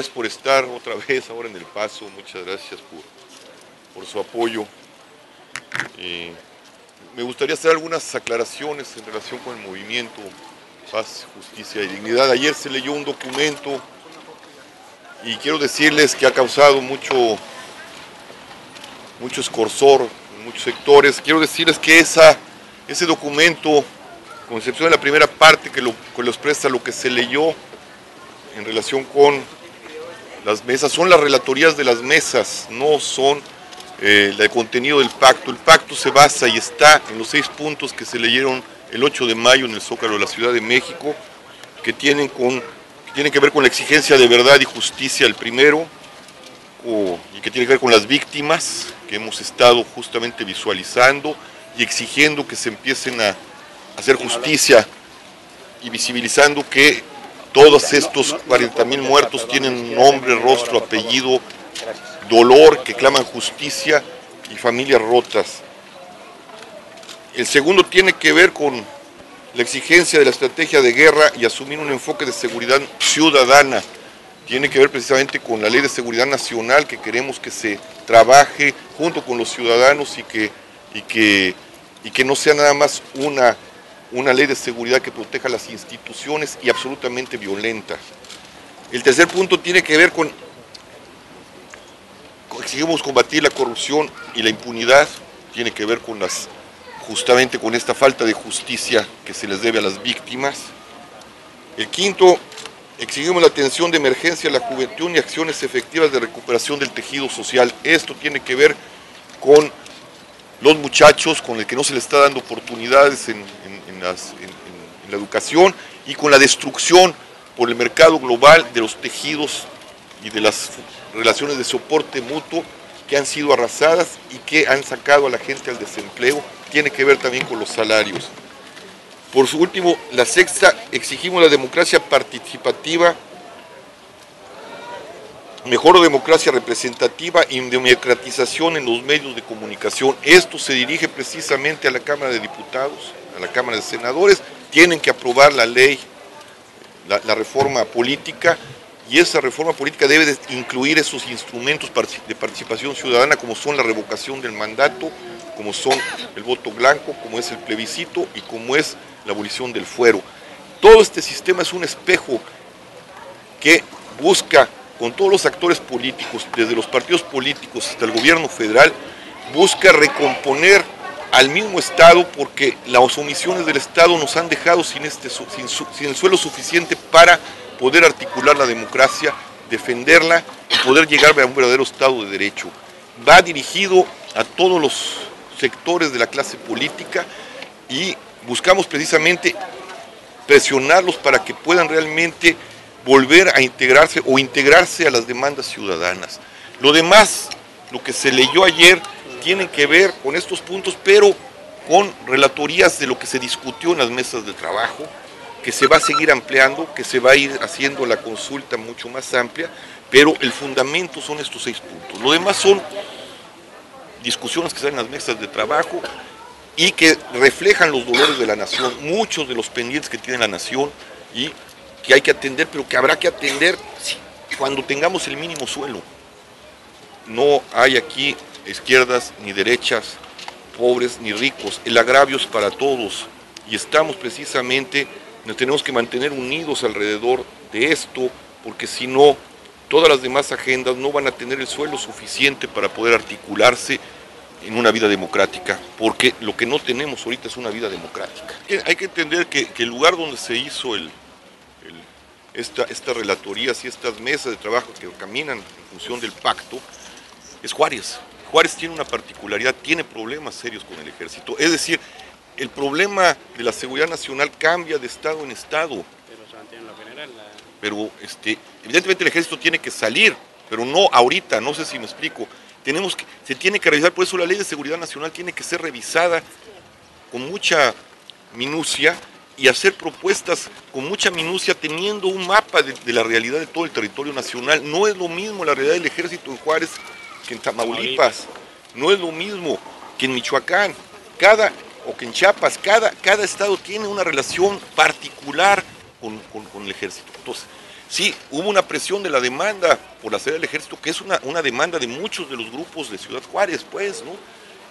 gracias por estar otra vez ahora en El Paso, muchas gracias por su apoyo. Me gustaría hacer algunas aclaraciones en relación con el movimiento Paz, Justicia y Dignidad. Ayer se leyó un documento y quiero decirles que ha causado mucho escorzor en muchos sectores. Quiero decirles que ese documento, con excepción de la primera parte que lo expresa lo que se leyó en relación con las mesas, son las relatorías de las mesas, no son el contenido del pacto. El pacto se basa y está en los 6 puntos que se leyeron el 8 de mayo en el Zócalo de la Ciudad de México, que tienen que ver con la exigencia de verdad y justicia, el primero, y que tiene que ver con las víctimas que hemos estado justamente visualizando y exigiendo que se empiecen a hacer justicia y visibilizando que todos estos 40,000 muertos tienen nombre, rostro, apellido, dolor, que claman justicia y familias rotas. El segundo tiene que ver con la exigencia de la estrategia de guerra y asumir un enfoque de seguridad ciudadana. Tiene que ver precisamente con la Ley de Seguridad Nacional, que queremos que se trabaje junto con los ciudadanos y que no sea nada más una ley de seguridad que proteja las instituciones y absolutamente violenta. El tercer punto tiene que ver con exigimos combatir la corrupción y la impunidad, tiene que ver con justamente con esta falta de justicia que se les debe a las víctimas. El quinto, exigimos la atención de emergencia a la juventud y acciones efectivas de recuperación del tejido social. Esto tiene que ver con los muchachos, con el que no se les está dando oportunidades en la educación, y con la destrucción por el mercado global de los tejidos y de las relaciones de soporte mutuo que han sido arrasadas y que han sacado a la gente al desempleo. Tiene que ver también con los salarios. Por su último, la sexta, exigimos la democracia participativa, mejor democracia representativa y democratización en los medios de comunicación. Esto se dirige precisamente a la Cámara de Diputados, a la Cámara de Senadores. Tienen que aprobar la ley, la reforma política, y esa reforma política debe de incluir esos instrumentos de participación ciudadana, como son la revocación del mandato, como son el voto blanco, como es el plebiscito y como es la abolición del fuero. Todo este sistema es un espejo que busca, con todos los actores políticos, desde los partidos políticos hasta el gobierno federal, busca recomponer al mismo Estado, porque las omisiones del Estado nos han dejado sin el suelo suficiente para poder articular la democracia, defenderla y poder llegar a un verdadero Estado de Derecho. Va dirigido a todos los sectores de la clase política y buscamos precisamente presionarlos para que puedan realmente volver a integrarse o integrarse a las demandas ciudadanas. Lo demás, lo que se leyó ayer, tiene que ver con estos puntos, pero con relatorías de lo que se discutió en las mesas de trabajo, que se va a seguir ampliando, que se va a ir haciendo la consulta mucho más amplia, pero el fundamento son estos 6 puntos. Lo demás son discusiones que están en las mesas de trabajo y que reflejan los dolores de la nación, muchos de los pendientes que tiene la nación y que hay que atender, pero que habrá que atender cuando tengamos el mínimo suelo. No hay aquí izquierdas ni derechas, pobres ni ricos, el agravio es para todos y estamos precisamente, nos tenemos que mantener unidos alrededor de esto, porque si no, todas las demás agendas no van a tener el suelo suficiente para poder articularse en una vida democrática, porque lo que no tenemos ahorita es una vida democrática. Hay que entender que el lugar donde se hizo estas relatorías y estas mesas de trabajo que caminan en función del pacto es Juárez. Juárez tiene una particularidad, tiene problemas serios con el ejército, es decir, el problema de la seguridad nacional cambia de estado en estado. Pero evidentemente el ejército tiene que salir, pero no ahorita, no sé si me explico. Se tiene que revisar, por eso la Ley de Seguridad Nacional tiene que ser revisada con mucha minucia y hacer propuestas con mucha minucia, teniendo un mapa de la realidad de todo el territorio nacional. No es lo mismo la realidad del ejército en Juárez que en Tamaulipas, no es lo mismo que en Michoacán, o que en Chiapas. Cada estado tiene una relación particular con el ejército. Entonces, Sí, hubo una presión de la demanda por la salida del ejército, que es una demanda de muchos de los grupos de Ciudad Juárez, pues, ¿no?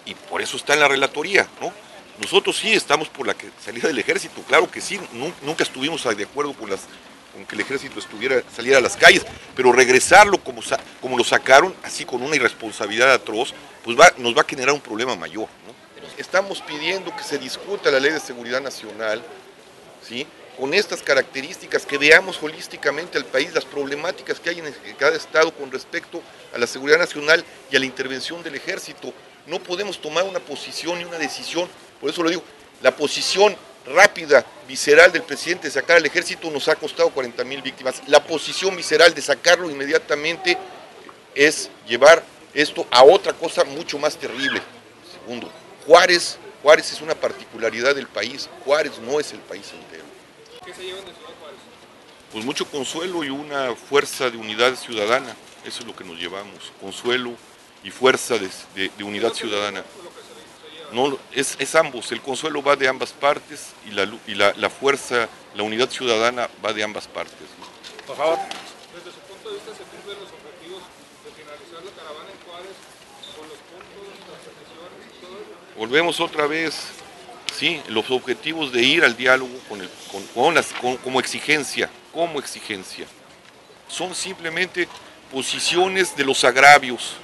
Y por eso está en la relatoría, ¿no? Nosotros sí estamos por la salida del ejército, claro que sí, nunca estuvimos de acuerdo con que el ejército saliera a las calles, pero regresarlo como lo sacaron, así con una irresponsabilidad atroz, pues nos va a generar un problema mayor, ¿no? Estamos pidiendo que se discuta la Ley de Seguridad Nacional, ¿sí?, con estas características, que veamos holísticamente al país, las problemáticas que hay en cada estado con respecto a la seguridad nacional y a la intervención del ejército. No podemos tomar una posición y una decisión, por eso lo digo, la posición rápida, visceral del presidente de sacar al ejército nos ha costado 40,000 víctimas. La posición visceral de sacarlo inmediatamente es llevar esto a otra cosa mucho más terrible. Segundo, Juárez es una particularidad del país, Juárez no es el país entero. ¿Qué se llevan de Ciudad Juárez? Pues mucho consuelo y una fuerza de unidad ciudadana, eso es lo que nos llevamos, consuelo y fuerza de unidad ciudadana. No, es ambos, el consuelo va de ambas partes y la fuerza, la unidad ciudadana va de ambas partes, ¿no? Por favor. Desde su punto de vista, ¿se cumplen los objetivos de finalizar la caravana en Juárez con los puntos, las peticiones y todo eso? Volvemos otra vez, sí, los objetivos de ir al diálogo como exigencia, son simplemente posiciones de los agravios,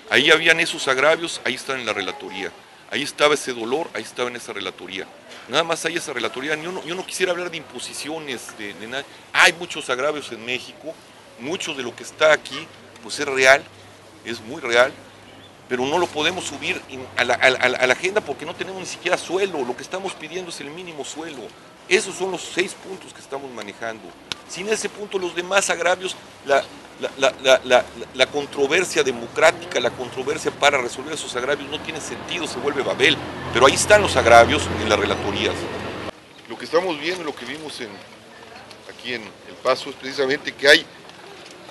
Ahí habían esos agravios, ahí están en la relatoría. Ahí estaba ese dolor, ahí estaba en esa relatoría. Nada más hay esa relatoría. Yo no quisiera hablar de imposiciones, de nada. Hay muchos agravios en México, mucho de lo que está aquí, pues es real, es muy real, pero no lo podemos subir a la agenda porque no tenemos ni siquiera suelo. Lo que estamos pidiendo es el mínimo suelo. Esos son los 6 puntos que estamos manejando. Sin ese punto, los demás agravios, la controversia democrática, la controversia para resolver esos agravios no tiene sentido, se vuelve Babel. Pero ahí están los agravios en las relatorías. Lo que estamos viendo, lo que vimos aquí en El Paso, es precisamente que hay,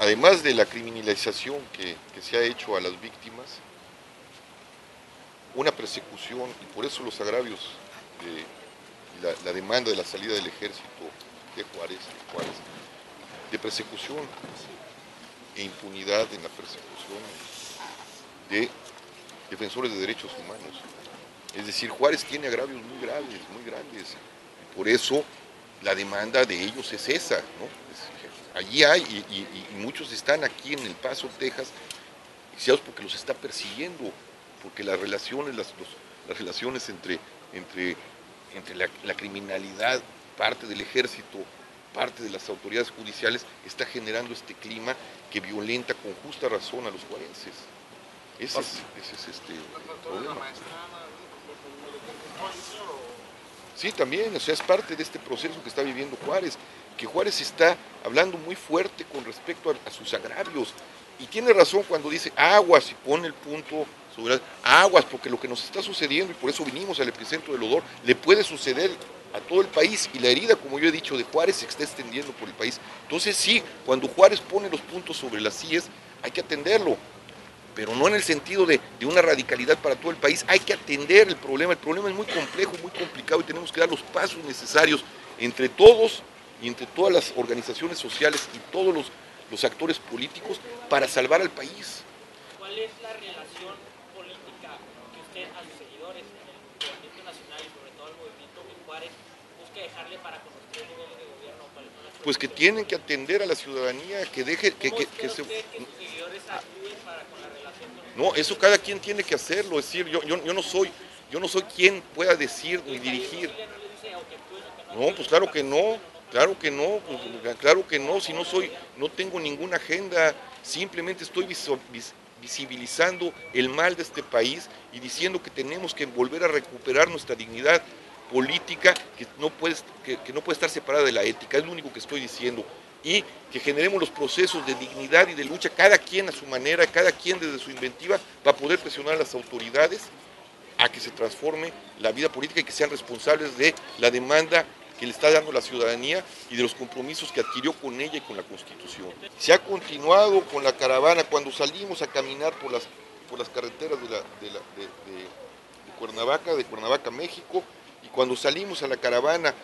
además de la criminalización que se ha hecho a las víctimas, una persecución, y por eso los agravios de la demanda de la salida del ejército de Juárez, de persecución e impunidad en la persecución de defensores de derechos humanos. Es decir, Juárez tiene agravios muy graves, muy grandes, y por eso la demanda de ellos es esa, ¿no? Allí hay, y muchos están aquí en El Paso, Texas, iniciados porque los está persiguiendo, porque las relaciones, las relaciones entre la criminalidad, parte del ejército, parte de las autoridades judiciales, está generando este clima que violenta con justa razón a los juarenses. Ese es el problema. Sí, también, o sea, es parte de este proceso que está viviendo Juárez, que Juárez está hablando muy fuerte con respecto a sus agravios, y tiene razón cuando dice aguas, y pone el punto sobre aguas, porque lo que nos está sucediendo, y por eso vinimos al epicentro del odor, le puede suceder a todo el país, y la herida, como yo he dicho, de Juárez se está extendiendo por el país. Entonces sí, cuando Juárez pone los puntos sobre las IES, hay que atenderlo, pero no en el sentido de una radicalidad para todo el país. Hay que atender el problema es muy complejo, muy complicado, y tenemos que dar los pasos necesarios entre todos y entre todas las organizaciones sociales y todos los actores políticos para salvar al país. ¿Cuál es la relación política que usted a sus seguidores en el movimiento nacional y sobre todo al movimiento en Juárez busca dejarle para con los 3 niveles de gobierno? Pues que tienen que atender a la ciudadanía, que deje que sus seguidores actúen para con la relación con No, eso cada quien tiene que hacerlo, es decir, yo no soy quien pueda decir ni dirigir. No, pues claro que no, si no tengo ninguna agenda, simplemente estoy visibilizando el mal de este país y diciendo que tenemos que volver a recuperar nuestra dignidad política, que no puede estar separada de la ética, es lo único que estoy diciendo, y que generemos los procesos de dignidad y de lucha, cada quien a su manera, cada quien desde su inventiva, para poder presionar a las autoridades a que se transforme la vida política y que sean responsables de la demanda que le está dando la ciudadanía y de los compromisos que adquirió con ella y con la Constitución. Se ha continuado con la caravana. Cuando salimos a caminar por las carreteras de Cuernavaca, México, y cuando salimos a la caravana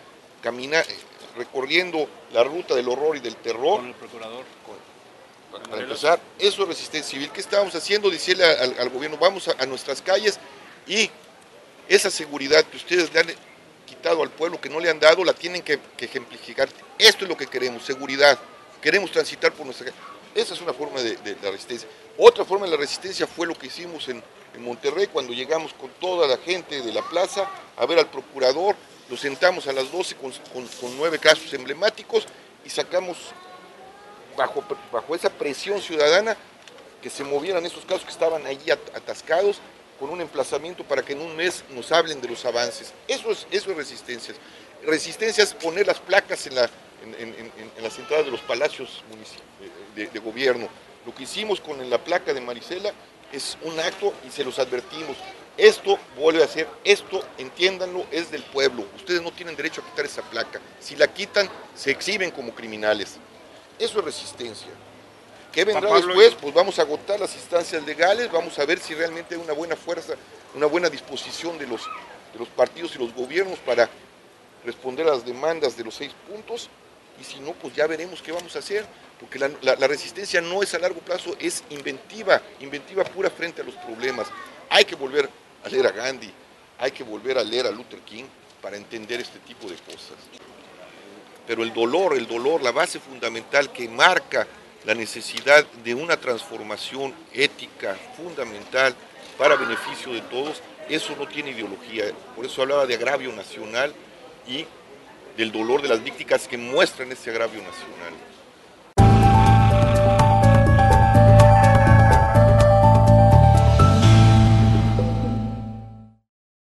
recorriendo la ruta del horror y del terror. Con el procurador. Para empezar, eso es resistencia civil. ¿Qué estábamos haciendo? Decirle al gobierno, vamos a nuestras calles y esa seguridad que ustedes le han quitado al pueblo, que no le han dado, la tienen que ejemplificar. Esto es lo que queremos, seguridad. Queremos transitar por nuestra calle. Esa es una forma de la resistencia. Otra forma de la resistencia fue lo que hicimos en Monterrey, cuando llegamos con toda la gente de la plaza a ver al procurador, lo sentamos a las 12 con 9 casos emblemáticos y sacamos bajo esa presión ciudadana que se movieran esos casos que estaban allí atascados, con un emplazamiento para que en un mes nos hablen de los avances. Eso es resistencia. Resistencia es poner las placas en las entradas de los palacios de gobierno. Lo que hicimos con la placa de Marisela es un acto y se los advertimos. Esto vuelve a ser, esto, entiéndanlo, es del pueblo. Ustedes no tienen derecho a quitar esa placa. Si la quitan, se exhiben como criminales. Eso es resistencia. ¿Qué vendrá después? Pues vamos a agotar las instancias legales, vamos a ver si realmente hay una buena fuerza, una buena disposición de los partidos y los gobiernos para responder a las demandas de los 6 puntos, y si no, pues ya veremos qué vamos a hacer, porque la resistencia no es a largo plazo, es inventiva pura frente a los problemas. Hay que volver a leer a Gandhi, hay que volver a leer a Luther King para entender este tipo de cosas. Pero el dolor, la base fundamental que marca la necesidad de una transformación ética fundamental para beneficio de todos, eso no tiene ideología. Por eso hablaba de agravio nacional y del dolor de las víctimas que muestran ese agravio nacional.